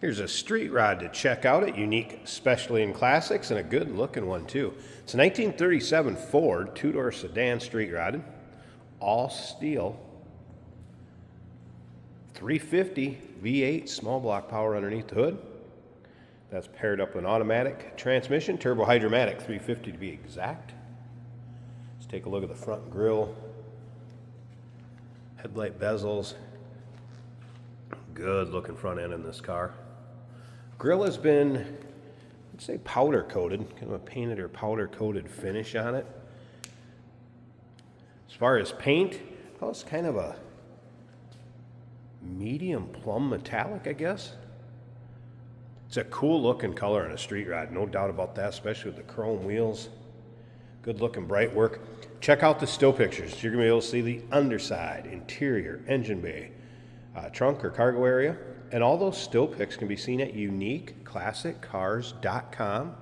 Here's a street rod to check out at Unique Specialty and Classics, and a good looking one too. It's a 1937 Ford two-door sedan street rod, all steel, 350 V8 small block power underneath the hood. That's paired up with an automatic transmission, turbo hydromatic 350 to be exact. Let's take a look at the front grille, headlight bezels. Good looking front end in this car. Grille has been, let's say, powder coated, kind of a painted or powder coated finish on it. As far as paint, well, it's kind of a medium plum metallic, I guess. It's a cool looking color on a street rod, no doubt about that, especially with the chrome wheels. Good looking bright work. Check out the still pictures. You're gonna be able to see the underside, interior, engine bay, trunk or cargo area. And all those still pics can be seen at uniqueclassiccars.com.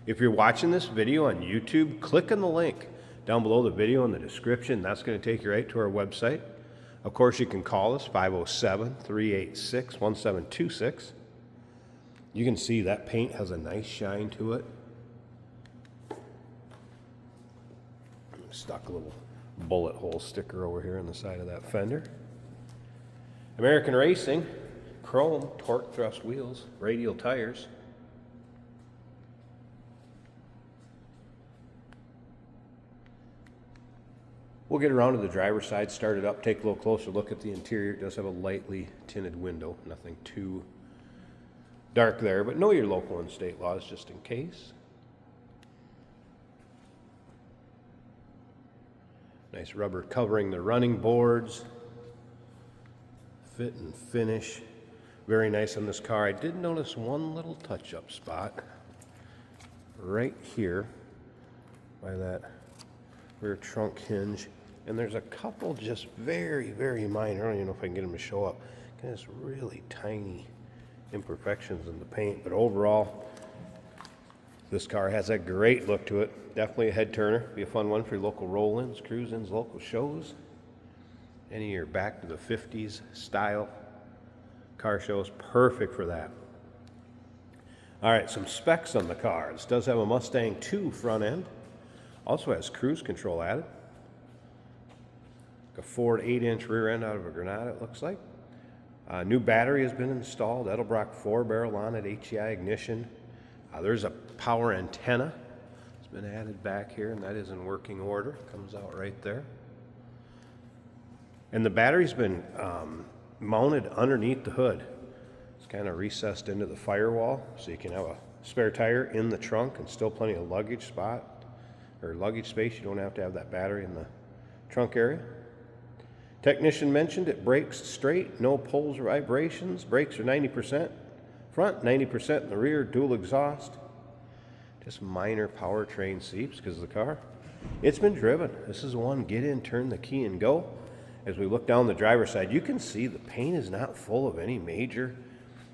If you're watching this video on YouTube, click on the link down below the video in the description. That's going to take you right to our website. Of course, you can call us, 507-386-1726. You can see that paint has a nice shine to it. Stuck a little bullet hole sticker over here on the side of that fender. American Racing, chrome torque thrust wheels, radial tires. We'll get around to the driver's side, start it up, take a little closer look at the interior. It does have a lightly tinted window, nothing too dark there, but know your local and state laws just in case. Nice rubber covering the running boards. Fit and finish. Very nice on this car. I did notice one little touch-up spot right here by that rear trunk hinge. And there's a couple just very, very minor. I don't even know if I can get them to show up. Kind of just really tiny imperfections in the paint. But overall, this car has a great look to it. Definitely a head turner. Be a fun one for your local roll-ins, cruise-ins, local shows. Any of your back to the 50s style car shows, perfect for that. All right, some specs on the car. This does have a Mustang 2 front end. Also has cruise control added. A Ford 8-inch rear end out of a Granada, it looks like. New battery has been installed. Edelbrock 4-barrel on it, HEI ignition. There's a power antenna. It's been added back here, and that is in working order. Comes out right there. And the battery's been mounted underneath the hood. It's kind of recessed into the firewall, so you can have a spare tire in the trunk and still plenty of luggage spot or luggage space. You don't have to have that battery in the trunk area. Technician mentioned it brakes straight, no pulls or vibrations. Brakes are 90% front, 90% in the rear, dual exhaust. Just minor powertrain seeps because of the car. It's been driven. This is one get in, turn the key, and go. As we look down the driver's side, you can see the paint is not full of any major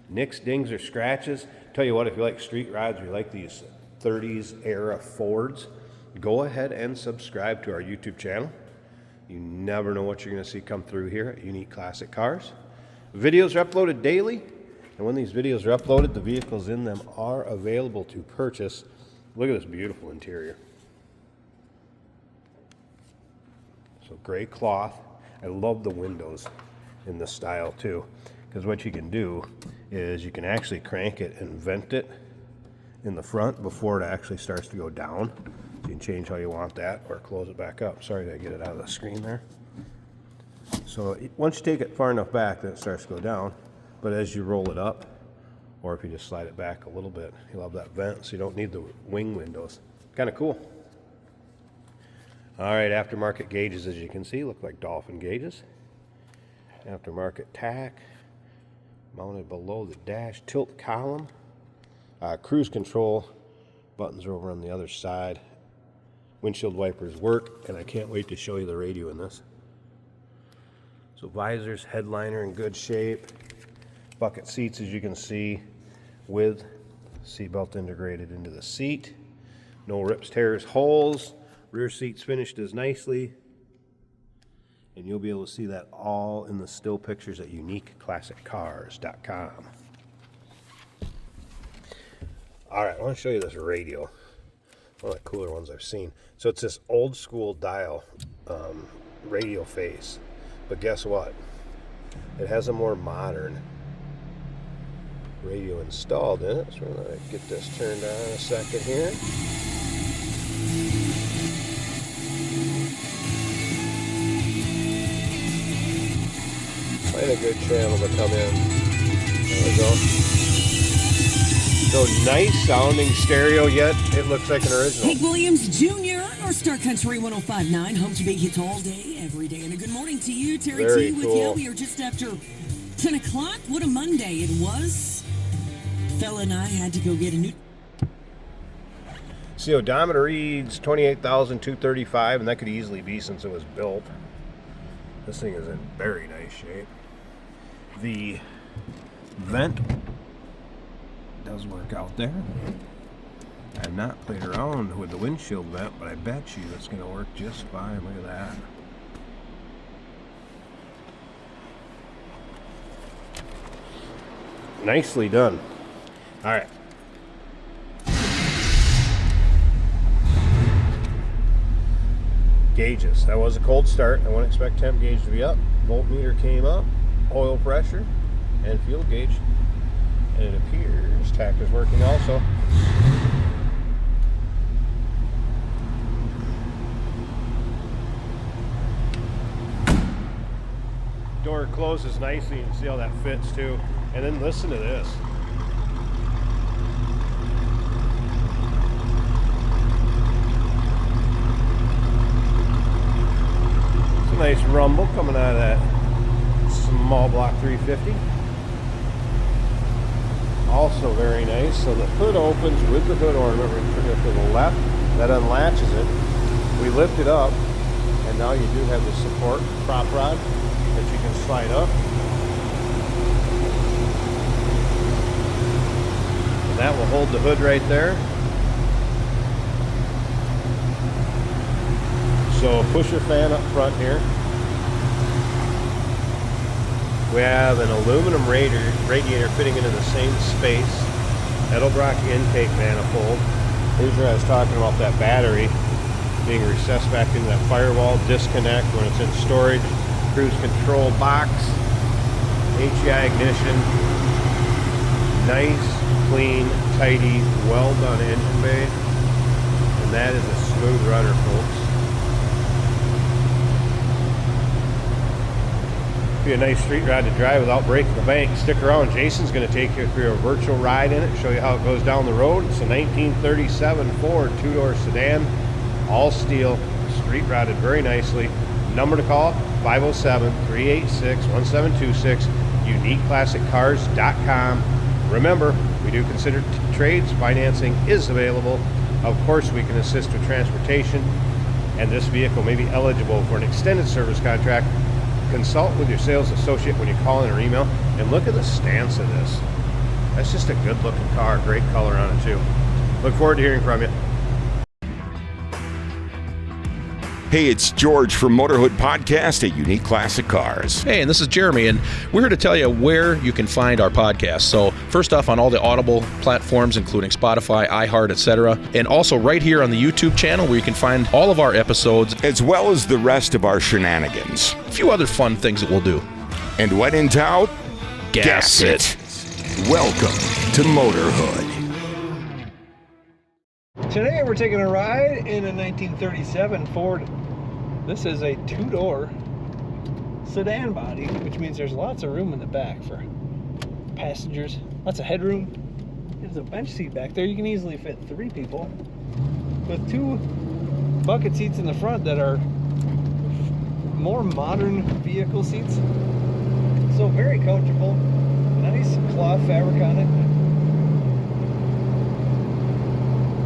nicks, dings, or scratches. Tell you what, if you like street rods or you like these 30s era Fords, go ahead and subscribe to our YouTube channel. You never know what you're going to see come through here at Unique Classic Cars. Videos are uploaded daily, and when these videos are uploaded, the vehicles in them are available to purchase. Look at this beautiful interior. So gray cloth. I love the windows in this style too, because what you can do is you can actually crank it and vent it in the front before it actually starts to go down. You can change how you want that or close it back up. Sorry to get it out of the screen there. So once you take it far enough back, then it starts to go down. But as you roll it up, or if you just slide it back a little bit, you'll have that vent, so you don't need the wing windows. Kind of cool. All right, aftermarket gauges, as you can see, look like dolphin gauges. Aftermarket tack, mounted below the dash, tilt column. Cruise control buttons are over on the other side. Windshield wipers work, and I can't wait to show you the radio in this. So visors, headliner in good shape. Bucket seats, as you can see, with seatbelt integrated into the seat. No rips, tears, holes. Rear seats finished as nicely. And you'll be able to see that all in the still pictures at uniqueclassiccars.com. All right, I want to show you this radio. One of the cooler ones I've seen. So it's this old school dial radio face. But guess what? It has a more modern radio installed in it. So we're going to get this turned on in a second here. Find a good channel to come in. There we go. So nice sounding stereo, yet it looks like an original. Hank Williams Jr., our Star Country 105.9, home to big hits all day, every day. And a good morning to you, Terry Very T with cool. you. We are just after 10 o'clock. What a Monday it was. Fella and I had to go get a new... See, odometer reads 28,235, and that could easily be since it was built. This thing is in very nice shape. The vent does work out there. I have not played around with the windshield vent, but I bet you it's going to work just fine. Look at that. Nicely done. All right. Gauges. That was a cold start. I wouldn't expect temp gauge to be up. Voltmeter came up. Oil pressure and fuel gauge. And it appears tach is working also. Door closes nicely. You can see how that fits too. And then listen to this. It's a nice rumble coming out of that small block 350. Also very nice. So the hood opens with the hood ornament. We're going to turn it to the left. That unlatches it. We lift it up, and now you do have the support prop rod that you can slide up. And that will hold the hood right there. So pusher fan up front here. We have an aluminum radiator fitting into the same space. Edelbrock intake manifold. Here's where I was talking about that battery being recessed back into that firewall. Disconnect when it's in storage. Cruise control box. HEI ignition. Nice, clean, tidy, well done engine bay. And that is a smooth rudder, folks. Be a nice street ride to drive without breaking the bank. Stick around. Jason's going to take you through a virtual ride in it, show you how it goes down the road. It's a 1937 Ford two-door sedan, all steel, street rotted very nicely. Number to call, 507-386-1726, uniqueclassiccars.com. Remember, we do consider trades. Financing is available. Of course, we can assist with transportation, and this vehicle may be eligible for an extended service contract. Consult with your sales associate when you call in or email. And look at the stance of this. That's just a good looking car. Great color on it too. Look forward to hearing from you. Hey, it's George from Motorhood Podcast at Unique Classic Cars. Hey, and this is Jeremy, and we're here to tell you where you can find our podcast. So first off, on all the Audible platforms, including Spotify, iHeart, etc., and also right here on the YouTube channel where you can find all of our episodes, as well as the rest of our shenanigans. a few other fun things that we'll do. And when in doubt, gas it. Welcome to Motorhood. Today we're taking a ride in a 1937 Ford. This is a two-door sedan body, which means there's lots of room in the back for passengers. Lots of headroom. There's a bench seat back there. You can easily fit 3 people. With 2 bucket seats in the front that are more modern vehicle seats. So very comfortable. Nice cloth fabric on it.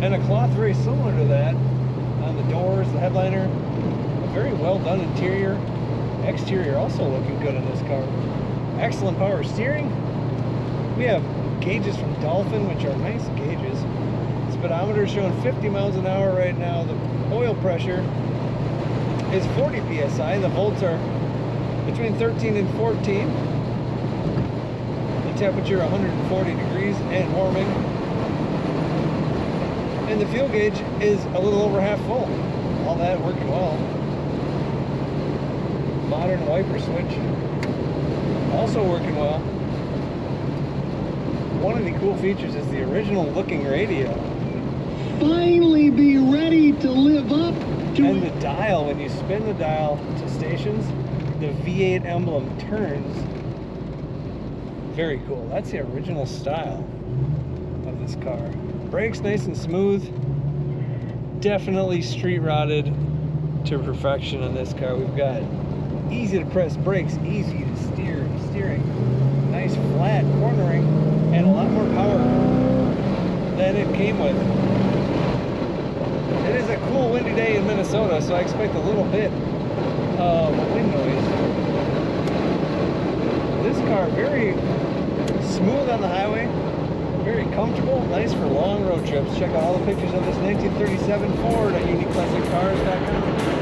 And a cloth very similar to that on the doors, the headliner. A very well done interior. Exterior also looking good in this car. Excellent power steering. We have gauges from Dolphin, which are nice gauges. Speedometer is showing 50 miles an hour right now. The oil pressure is 40 psi. The volts are between 13 and 14. The temperature 140 degrees and warming. And the fuel gauge is a little over half full. All that working well. Modern wiper switch, also working well. One of the cool features is the original looking radio. Finally be ready to live up to And the dial, when you spin the dial to stations, the V8 emblem turns. Very cool. That's the original style of this car. Brakes nice and smooth. Definitely street rotted to perfection on this car. We've got easy to press brakes, easy to steering, nice flat cornering, and a lot more power than it came with. It is a cool windy day in Minnesota, so I expect a little bit of wind noise. This car, very smooth on the highway, very comfortable, nice for long road trips. Check out all the pictures of this 1937 Ford at uniqueclassiccars.com.